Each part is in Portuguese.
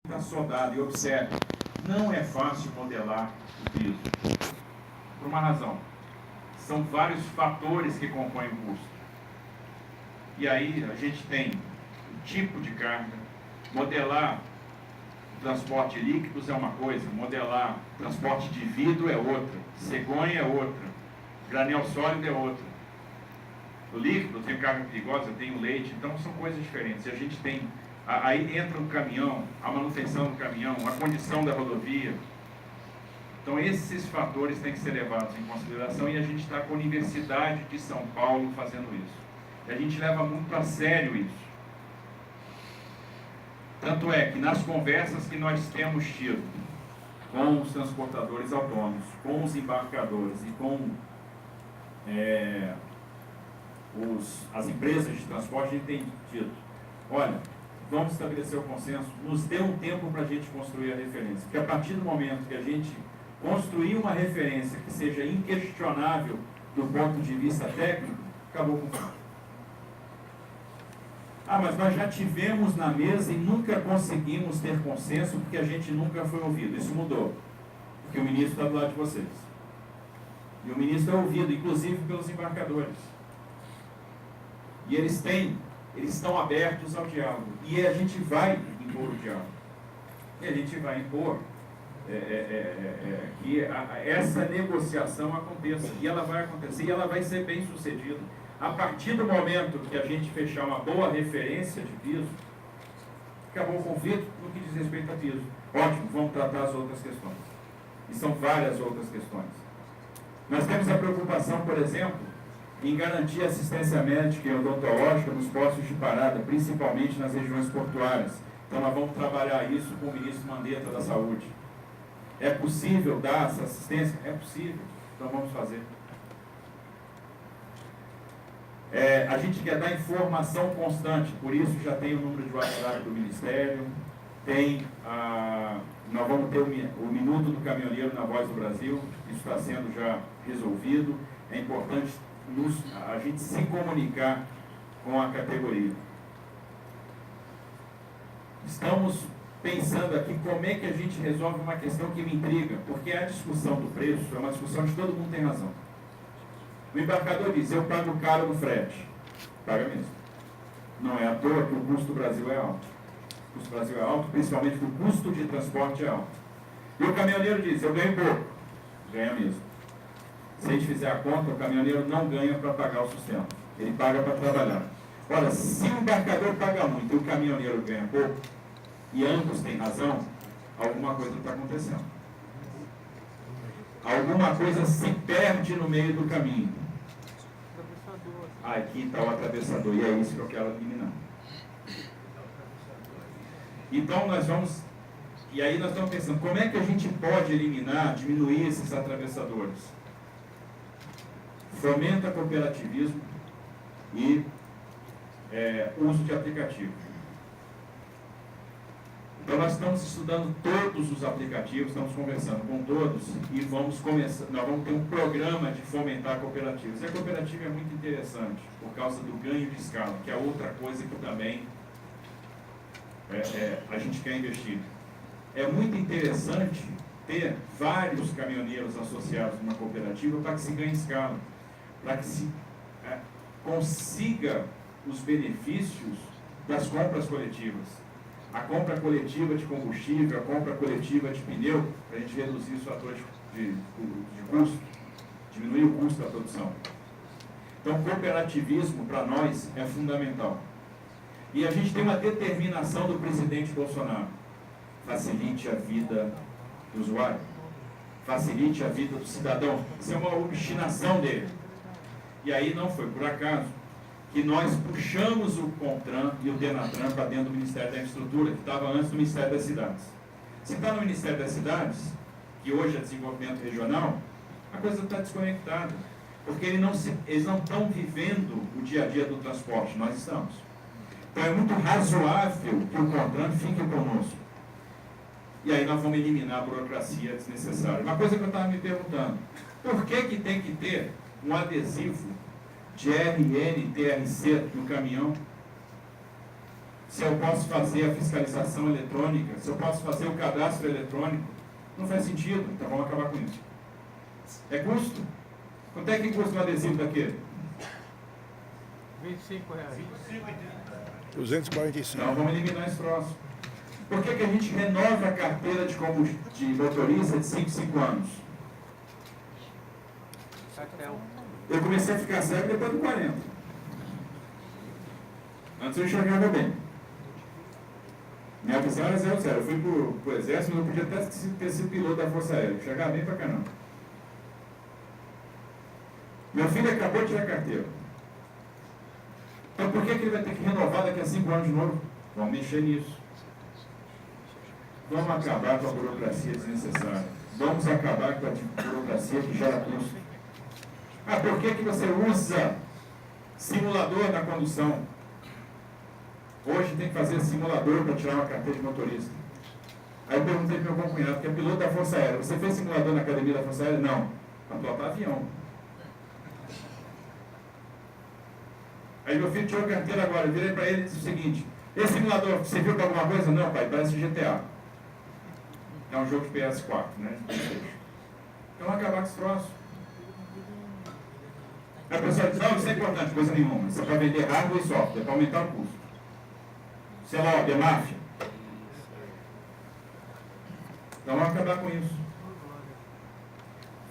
está soldado. E observe, não é fácil modelar o piso. Por uma razão. São vários fatores que compõem o custo. E aí a gente tem o tipo de carga, modelar transporte de líquidos é uma coisa, modelar transporte de vidro é outra, cegonha é outra, granel sólido é outra. O líquido, eu tenho carga perigosa, eu tenho leite, então são coisas diferentes. E a gente tem, aí entra o caminhão, a manutenção do caminhão, a condição da rodovia. Então esses fatores têm que ser levados em consideração e a gente está com a Universidade de São Paulo fazendo isso. E a gente leva muito a sério isso. Tanto é que nas conversas que nós temos tido com os transportadores autônomos, com os embarcadores e com as empresas de transporte, a gente tem dito, olha, vamos estabelecer o consenso, nos dê um tempo para a gente construir a referência. Porque a partir do momento que a gente construir uma referência que seja inquestionável do ponto de vista técnico, acabou com tudo. Mas nós já tivemos na mesa e nunca conseguimos ter consenso porque a gente nunca foi ouvido. Isso mudou, porque o ministro está do lado de vocês. E o ministro é ouvido, inclusive pelos embarcadores. E eles estão abertos ao diálogo. E a gente vai impor o diálogo. E a gente vai impor que essa negociação aconteça. E ela vai acontecer e ela vai ser bem sucedida. A partir do momento que a gente fechar uma boa referência de piso, acabou o conflito no que diz respeito a piso. Ótimo, vamos tratar as outras questões. E são várias outras questões. Nós temos a preocupação, por exemplo, em garantir assistência médica e odontológica nos postos de parada, principalmente nas regiões portuárias. Então nós vamos trabalhar isso com o ministro Mandetta da Saúde. É possível dar essa assistência? É possível. Então vamos fazer. A gente quer dar informação constante, por isso já tem o número de WhatsApp do Ministério, nós vamos ter o Minuto do Caminhoneiro na Voz do Brasil, isso está sendo já resolvido. É importante a gente se comunicar com a categoria. Estamos pensando aqui como é que a gente resolve uma questão que me intriga, porque a discussão do preço é uma discussão de todo mundo tem razão. O embarcador diz, eu pago caro no frete. Paga mesmo. Não é à toa que o custo do Brasil é alto. O custo do Brasil é alto, principalmente porque o custo de transporte é alto. E o caminhoneiro diz, eu ganho pouco. Ganha mesmo. Se a gente fizer a conta, o caminhoneiro não ganha para pagar o sustento. Ele paga para trabalhar. Ora, se o embarcador paga muito e o caminhoneiro ganha pouco, e ambos têm razão, alguma coisa está acontecendo. Alguma coisa se perde no meio do caminho. Aqui está o atravessador, e é isso que eu quero eliminar. Então nós vamos, e aí nós estamos pensando, como é que a gente pode eliminar, diminuir esses atravessadores? Fomenta cooperativismo e uso de aplicativo. Então nós estamos estudando todos os aplicativos, estamos conversando com todos e nós vamos ter um programa de fomentar cooperativas. E a cooperativa é muito interessante por causa do ganho de escala, que é outra coisa que também a gente quer investir. É muito interessante ter vários caminhoneiros associados numa cooperativa para que se ganhe escala, para que se consiga os benefícios das compras coletivas. A compra coletiva de combustível, a compra coletiva de pneu, para a gente reduzir os fatores de custo, diminuir o custo da produção. Então, cooperativismo para nós é fundamental. E a gente tem uma determinação do presidente Bolsonaro. Facilite a vida do usuário, facilite a vida do cidadão. Isso é uma obstinação dele. E aí não foi por acaso que nós puxamos o CONTRAN e o DENATRAN para dentro do Ministério da Infraestrutura, que estava antes do Ministério das Cidades. Se está no Ministério das Cidades, que hoje é desenvolvimento regional, a coisa está desconectada, porque eles não estão vivendo o dia a dia do transporte, nós estamos. Então é muito razoável que o CONTRAN fique conosco. E aí nós vamos eliminar a burocracia desnecessária. Uma coisa que eu estava me perguntando, por que tem que ter um adesivo de RNTRC no caminhão? se eu posso fazer a fiscalização eletrônica, se eu posso fazer o cadastro eletrônico, não faz sentido, então vamos acabar com isso. É custo? Quanto é que custa um adesivo daquele? R$25. 245. Então vamos eliminar esse troço. Por que a gente renova a carteira de motorista de 5 em 5 anos? Eu comecei a ficar cego depois do 40. Antes eu enxergava bem. Minha visão era 0-0. Eu fui pro exército, mas eu podia até ter sido piloto da Força Aérea. Enxergava bem pra caramba. Meu filho acabou de tirar a carteira. Então por que ele vai ter que renovar daqui a 5 anos de novo? Vamos mexer nisso. Vamos acabar com a burocracia desnecessária. Vamos acabar com a burocracia que gera custo. Ah, por que você usa simulador na condução? Hoje tem que fazer simulador para tirar uma carteira de motorista. Aí eu perguntei para o meu cunhado, que é piloto da Força Aérea, você fez simulador na academia da Força Aérea? Não. Para pilotar avião. Aí meu filho tirou a carteira agora, eu virei para ele e disse o seguinte, esse simulador, você viu para alguma coisa? Não, pai, parece GTA. É um jogo de PS4, né? Então acabar com esse troço. Aí a pessoa diz, não, isso é importante, coisa nenhuma. Isso é para vender hardware e software, é para aumentar o custo. Sei lá, é máfia. Então vamos acabar com isso.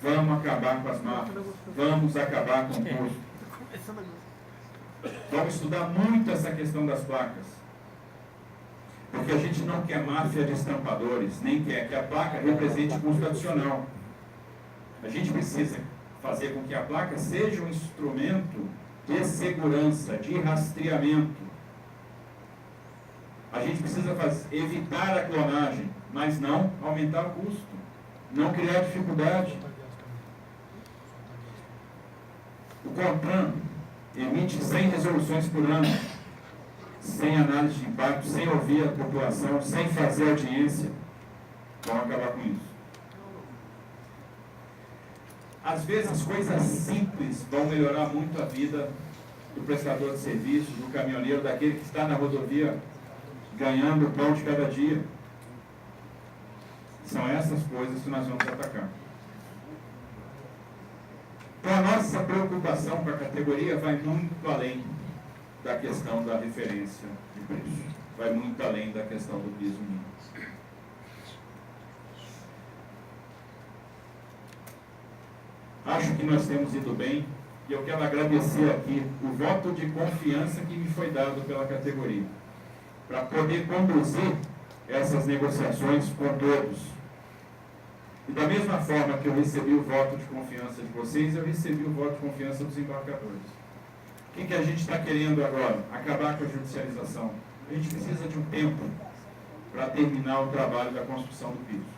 Vamos acabar com as máfias. Vamos acabar com o custo. Vamos estudar muito essa questão das placas. Porque a gente não quer máfia de estampadores, nem quer que a placa represente custo adicional. A gente precisa fazer com que a placa seja um instrumento de segurança, de rastreamento. A gente precisa evitar a clonagem, mas não aumentar o custo, não criar dificuldade. O CONTRAN emite 100 resoluções por ano, sem análise de impacto, sem ouvir a população, sem fazer audiência. Vamos acabar com isso. Às vezes as coisas simples vão melhorar muito a vida do prestador de serviço, do caminhoneiro, daquele que está na rodovia ganhando o pão de cada dia. São essas coisas que nós vamos atacar. Então a nossa preocupação com a categoria vai muito além da questão da referência de preço. Vai muito além da questão do piso mínimo. Acho que nós temos ido bem e eu quero agradecer aqui o voto de confiança que me foi dado pela categoria, para poder conduzir essas negociações com todos. E da mesma forma que eu recebi o voto de confiança de vocês, eu recebi o voto de confiança dos embarcadores. O que a gente está querendo agora? Acabar com a judicialização. A gente precisa de um tempo para terminar o trabalho da construção do piso.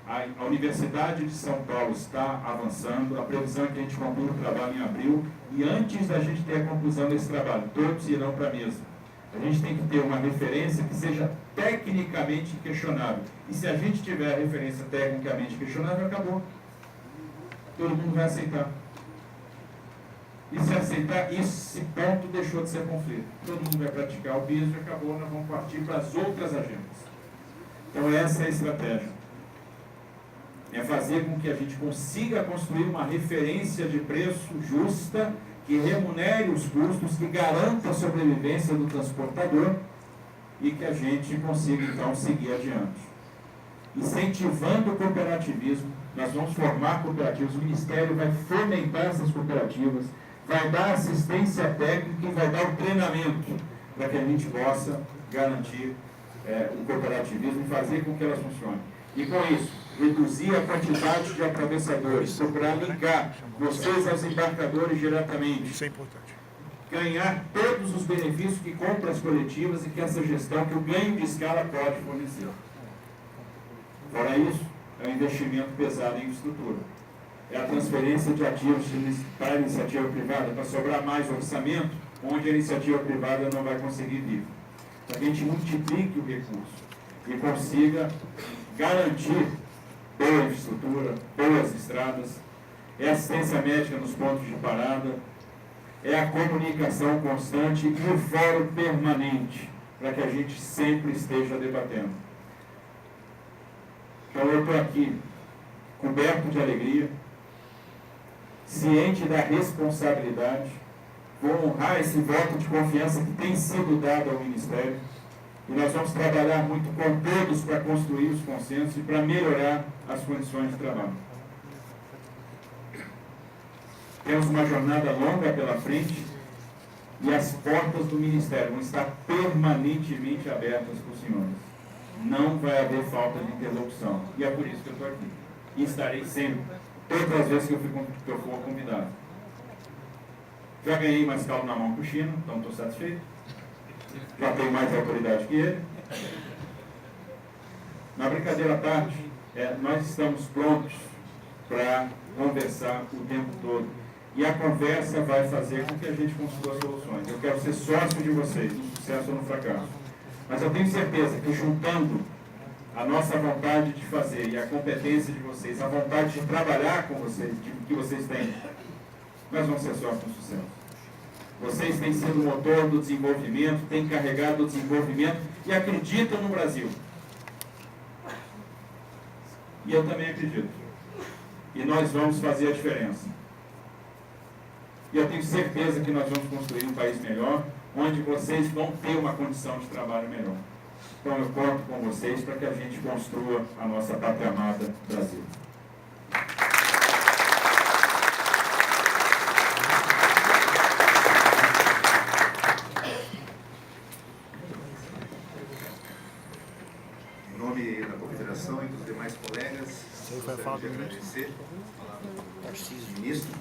A Universidade de São Paulo está avançando, a previsão é que a gente conclua o trabalho em abril, e antes da gente ter a conclusão desse trabalho, todos irão para a mesa. A gente tem que ter uma referência que seja tecnicamente questionável. E se a gente tiver a referência tecnicamente questionável, acabou. Todo mundo vai aceitar. E se aceitar, esse ponto deixou de ser conflito. Todo mundo vai praticar o piso e acabou, nós vamos partir para as outras agendas. Então essa é a estratégia. É fazer com que a gente consiga construir uma referência de preço justa, que remunere os custos, que garanta a sobrevivência do transportador e que a gente consiga, então, seguir adiante. Incentivando o cooperativismo, nós vamos formar cooperativas, o Ministério vai fomentar essas cooperativas, vai dar assistência técnica e vai dar o treinamento para que a gente possa garantir o cooperativismo e fazer com que elas funcionem. E com isso, reduzir a quantidade de atravessadores, procurar ligar vocês aos embarcadores diretamente. Isso é importante. Ganhar todos os benefícios que compras coletivas e que essa gestão, que o ganho de escala pode fornecer. Fora isso, é um investimento pesado em infraestrutura. É a transferência de ativos para a iniciativa privada, para sobrar mais orçamento, onde a iniciativa privada não vai conseguir vir. Para que a gente multiplique o recurso e consiga garantir boa infraestrutura, boas estradas, assistência médica nos pontos de parada, é a comunicação constante e o fórum permanente, para que a gente sempre esteja debatendo. Então eu estou aqui, coberto de alegria, ciente da responsabilidade, vou honrar esse voto de confiança que tem sido dado ao Ministério, e nós vamos trabalhar muito com todos para construir os consensos e para melhorar as condições de trabalho. Temos uma jornada longa pela frente e as portas do Ministério vão estar permanentemente abertas para os senhores. Não vai haver falta de interlocução. E é por isso que eu estou aqui. E estarei sempre, todas as vezes que eu for convidado. Já ganhei mais caldo na mão com o Chino, então estou satisfeito. Já tenho mais autoridade que ele. Na brincadeira à parte, nós estamos prontos para conversar o tempo todo. E a conversa vai fazer com que a gente construa soluções. Eu quero ser sócio de vocês, no sucesso ou no fracasso. Mas eu tenho certeza que juntando a nossa vontade de fazer e a competência de vocês, a vontade de trabalhar com vocês, que vocês têm, nós vamos ser sócios no sucesso. Vocês têm sido o motor do desenvolvimento, têm carregado o desenvolvimento e acreditam no Brasil. E eu também acredito. E nós vamos fazer a diferença. E eu tenho certeza que nós vamos construir um país melhor, onde vocês vão ter uma condição de trabalho melhor. Então eu conto com vocês para que a gente construa a nossa pátria amada Brasil. Em nome da Confederação e dos demais colegas, gostaria de agradecer ao ministro